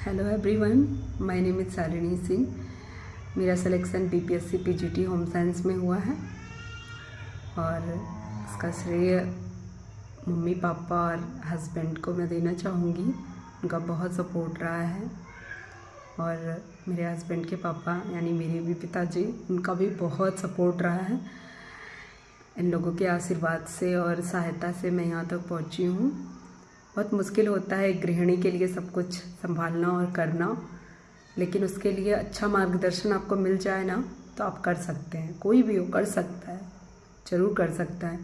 Hello everyone, my name is Shalini Singh. मेरा selection BPSC PGT home science में हुआ है और इसका श्रेय मम्मी पापा और हस्बैंड को मैं देना चाहूँगी। उनका बहुत सपोर्ट रहा है और मेरे हस्बैंड के पापा यानी मेरे भी पिताजी, उनका भी बहुत सपोर्ट रहा है। इन लोगों के आशीर्वाद से और सहायता से मैं यहाँ तक पहुँची हूँ। बहुत मुश्किल होता है एक गृहिणी के लिए सब कुछ संभालना और करना, लेकिन उसके लिए अच्छा मार्गदर्शन आपको मिल जाए ना तो आप कर सकते हैं। कोई भी हो कर सकता है, ज़रूर कर सकता है।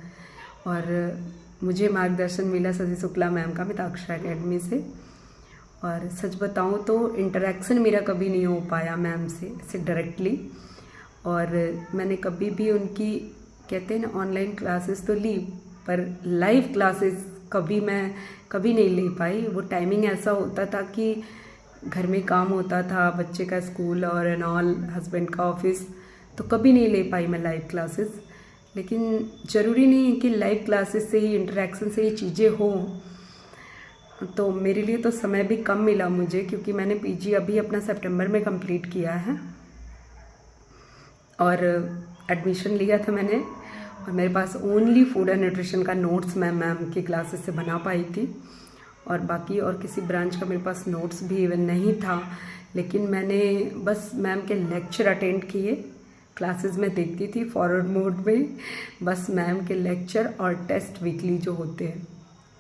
और मुझे मार्गदर्शन मिला शशि शुक्ला मैम का मिताक्षरा एकेडमी से। और सच बताऊं तो इंटरेक्शन मेरा कभी नहीं हो पाया मैम से डायरेक्टली। और मैंने कभी भी उनकी कहते हैं ना ऑनलाइन क्लासेस तो ली, पर लाइव क्लासेस कभी नहीं ले पाई। वो टाइमिंग ऐसा होता था कि घर में काम होता था, बच्चे का स्कूल और एंड ऑल, हस्बैंड का ऑफिस, तो कभी नहीं ले पाई मैं लाइव क्लासेस। लेकिन ज़रूरी नहीं है कि लाइव क्लासेस से ही, इंटरेक्शन से ही चीज़ें हो। तो मेरे लिए तो समय भी कम मिला मुझे, क्योंकि मैंने पीजी अभी अपना सितंबर में कंप्लीट किया है और एडमिशन लिया था मैंने। और मेरे पास ओनली फूड एंड न्यूट्रिशन का नोट्स मैं मैम की क्लासेस से बना पाई थी और बाकी और किसी ब्रांच का मेरे पास नोट्स भी इवन नहीं था। लेकिन मैंने बस मैम के लेक्चर अटेंड किए, क्लासेस में देखती थी फॉरवर्ड मोड में, बस मैम के लेक्चर और टेस्ट वीकली जो होते हैं,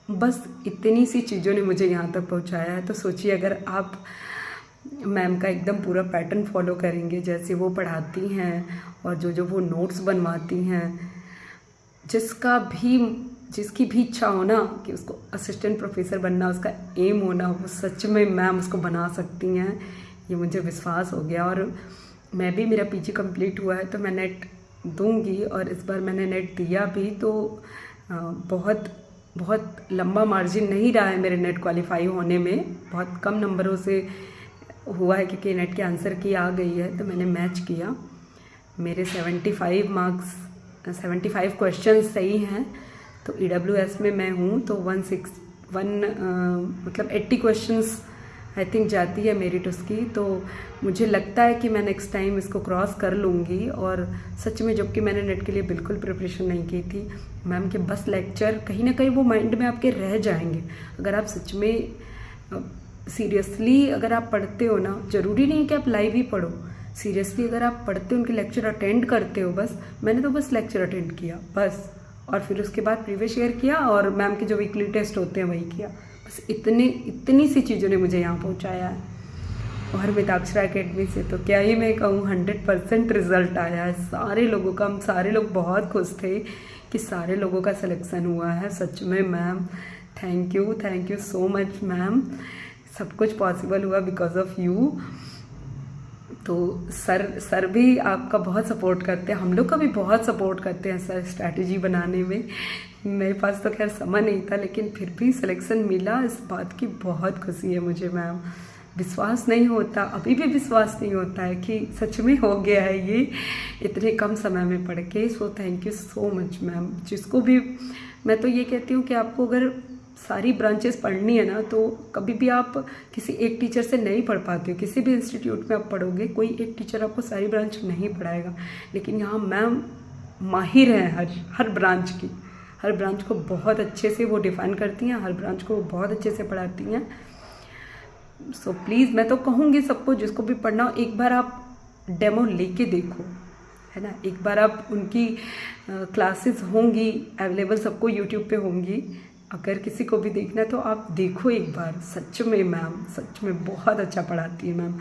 बस इतनी सी चीज़ों ने मुझे यहाँ तक पहुँचाया है। तो सोचिए अगर आप मैम का एकदम पूरा पैटर्न फॉलो करेंगे, जैसे वो पढ़ाती हैं और जो वो नोट्स बनवाती हैं, जिसकी भी इच्छा हो ना कि उसको असिस्टेंट प्रोफेसर बनना, उसका एम होना, वो सच में मैम उसको बना सकती हैं, ये मुझे विश्वास हो गया। और मैं भी, मेरा पीजी कंप्लीट हुआ है तो मैं नेट दूंगी और इस बार मैंने नेट दिया भी। तो बहुत लंबा मार्जिन नहीं रहा है मेरे नेट क्वालिफाई होने में, बहुत कम नंबरों से हुआ है, क्योंकि नेट के आंसर की आ गई है तो मैंने मैच किया। मेरे 75 मार्क्स, 75 क्वेश्चन सही हैं। तो EWS में मैं हूँ तो 80 क्वेश्चंस आई थिंक जाती है मेरिट उसकी। तो मुझे लगता है कि मैं नेक्स्ट टाइम इसको क्रॉस कर लूँगी। और सच में, जबकि मैंने नेट के लिए बिल्कुल प्रिपरेशन नहीं की थी, मैम के बस लेक्चर कहीं ना कहीं वो माइंड में आपके रह जाएंगे। अगर आप सच में सीरियसली अगर आप पढ़ते हो ना, ज़रूरी नहीं कि आप लाइव ही पढ़ो, सीरियसली अगर आप पढ़ते हो, उनके लेक्चर अटेंड करते हो, बस मैंने तो बस लेक्चर अटेंड किया बस, और फिर उसके बाद प्रीवियस ईयर किया और मैम के जो वीकली टेस्ट होते हैं वही किया। बस इतनी सी चीज़ों ने मुझे यहाँ पहुँचाया है। और मिताक्षरा एकेडमी से तो क्या ही मैं कहूँ, 100% रिजल्ट आया है सारे लोगों का। हम सारे लोग बहुत खुश थे कि सारे लोगों का सिलेक्शन हुआ है। सच में ma'am, thank you so much ma'am. सब कुछ पॉसिबल हुआ बिकॉज ऑफ यू। तो सर भी आपका बहुत सपोर्ट करते हैं, हम लोग का भी बहुत सपोर्ट करते हैं सर स्ट्रैटेजी बनाने में। मेरे पास तो खैर समय नहीं था, लेकिन फिर भी सिलेक्शन मिला, इस बात की बहुत खुशी है मुझे मैम। विश्वास नहीं होता, अभी भी विश्वास नहीं होता है कि सच में हो गया है ये इतने कम समय में पढ़ के। So thank you so much ma'am. जिसको भी मैं तो ये कहती हूँ कि आपको अगर सारी ब्रांचेस पढ़नी है ना, तो कभी भी आप किसी एक टीचर से नहीं पढ़ पाते हो। किसी भी इंस्टीट्यूट में आप पढ़ोगे, कोई एक टीचर आपको सारी ब्रांच नहीं पढ़ाएगा, लेकिन यहाँ मैम माहिर हैं हर ब्रांच की। हर ब्रांच को बहुत अच्छे से वो डिफाइन करती हैं, हर ब्रांच को बहुत अच्छे से पढ़ाती हैं। सो प्लीज़ मैं तो कहूँगी सबको, जिसको भी पढ़ना हो, एक बार आप डेमो लेके देखो, है ना। एक बार आप उनकी क्लासेस होंगी अवेलेबल, सबको यूट्यूब पे होंगी। अगर किसी को भी देखना है तो आप देखो एक बार। सच में मैम, सच में बहुत अच्छा पढ़ाती है मैम।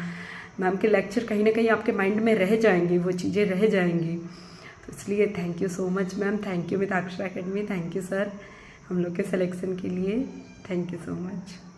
मैम के लेक्चर कहीं ना कहीं आपके माइंड में रह जाएंगे, वो चीज़ें रह जाएंगी। तो इसलिए thank you so much ma'am. Thank you Mitakshara academy, thank you sir हम लोग के सिलेक्शन के लिए। Thank you so much.